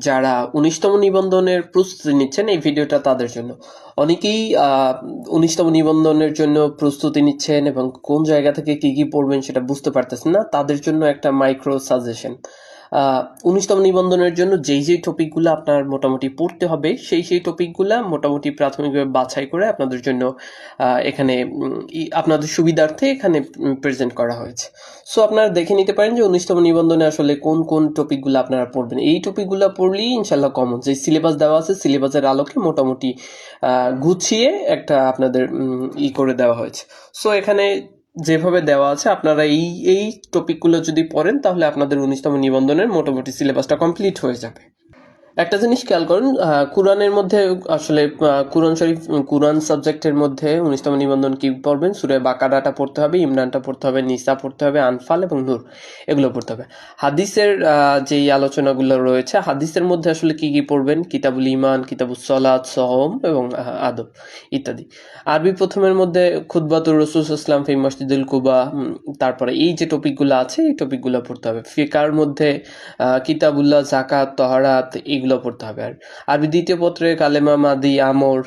যারা 19তম নিবন্ধনের প্রস্তুতি নিচ্ছেন, এই ভিডিওটা তাদের জন্য। অনেকেই 19তম নিবন্ধনের জন্য প্রস্তুতি নিচ্ছেন এবং কোন জায়গা থেকে কি কি পড়বেন সেটা বুঝতে পারতেছেন না, তাদের জন্য একটা মাইক্রো সাজেশন। 19তম নিবন্ধনের জন্য যেই টপিকগুলো আপনার মোটামুটি পড়তে হবে, সেই টপিকগুলো মোটামুটি প্রাথমিকভাবে বাছাই করে আপনাদের জন্য এখানে আপনাদের সুবিধার্থে এখানে প্রেজেন্ট করা হয়েছে। সো আপনারা দেখে নিতে পারেন যে 19তম নিবন্ধনে আসলে কোন কোন টপিকগুলো আপনারা পড়বেন। এই টপিকগুলো পড়লেই ইনশাল্লাহ কমন, যে সিলেবাস দেওয়া আছে সিলেবাসের আলোকে মোটামুটি গুছিয়ে একটা আপনাদের করে দেওয়া হয়েছে। সো এখানে যেভাবে দেওয়া আছে আপনারা এই টপিকগুলো যদি পড়েন তাহলে আপনাদের 19তম নিবন্ধনের মোটামুটি সিলেবাসটা কমপ্লিট হয়ে যাবে। একটা জিনিস খেয়াল করুন, কুরআনের মধ্যে আসলে কুরআন শরীফ, কুরআন সাবজেক্টের মধ্যে 19তম নিবন্ধন কি পড়বেন? সূরা বাকারাটা পড়তে হবে, ইমরানটা পড়তে হবে, নিসা পড়তে হবে, আনফাল এবং নূর এগুলো পড়তে হবে। হাদিসের যেই আলোচনাগুলো রয়েছে, হাদিসের মধ্যে আসলে কি কি পড়বেন? কিতাবুল ঈমান, কিতাবুস সালাত, সওম এবং আদব ইত্যাদি। আরবি প্রথমের মধ্যে খুতবাতুর রাসূল সাল্লাল্লাহু আলাইহি ওয়াসাল্লাম ফি মসজিদুল কুবা, তারপরে এই যে টপিকগুলো আছে এই টপিকগুলো পড়তে হবে। ফিকার মধ্যে কিতাবুল্লাহ, যাকাত, তহারাত এগুলো পড়তে হবে। আর আরবি দ্বিতীয় পত্রে কালেমা, মাদি, আমর,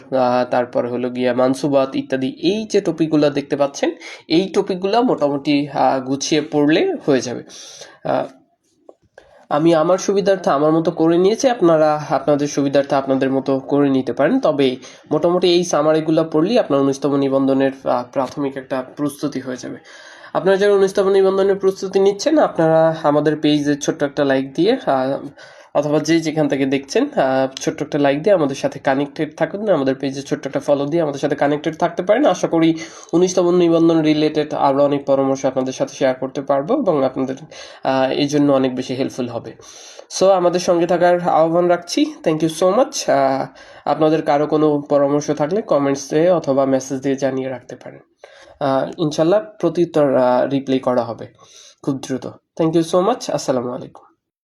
তারপর হলো গিয়া মানসুবাত ইত্যাদি এই যে টপিকগুলো দেখতে পাচ্ছেন, এই টপিকগুলো মোটামুটি গুছিয়ে পড়লে হয়ে যাবে। আমি আমার সুবিধার্থে আমার মতো করে নিয়েছি, আপনারা আপনাদের সুবিধার্থে আপনাদের মতো করে নিতে পারেন। তবে মোটামুটি এই সামারিগুলো পড়লেই আপনার 19তম নিবন্ধনের প্রাথমিক একটা প্রস্তুতি হয়ে যাবে। আপনারা যারা 19তম নিবন্ধনের প্রস্তুতি নিচ্ছেন, আপনারা আমাদের পেজে ছোট্ট একটা লাইক দিয়ে অথবা যেখান থেকে দেখছেন ছোট্ট একটা লাইক দিয়ে আমাদের সাথে কানেক্টেড থাকুন, আমাদের পেজে ছোট্ট একটা ফলো দিয়ে আমাদের সাথে কানেক্টেড থাকতে পারেন। আশা করি 19তম নিবন্ধন রিলেটেড আরও অনেক পরামর্শ আপনাদের সাথে শেয়ার করতে পারবো এবং আপনাদের এই জন্য অনেক বেশি হেল্পফুল হবে। সো আমাদের সঙ্গে থাকার আহ্বান রাখছি। Thank you so much. আপনাদের কারো কোনো পরামর্শ থাকলে কমেন্টসে অথবা মেসেজ দিয়ে জানিয়ে রাখতে পারেন। ইনশাল্লাহ প্রত্যুত্তর রিপ্লাই করা হবে খুব দ্রুত। Thank you so much. আসসালামু আলাইকুম।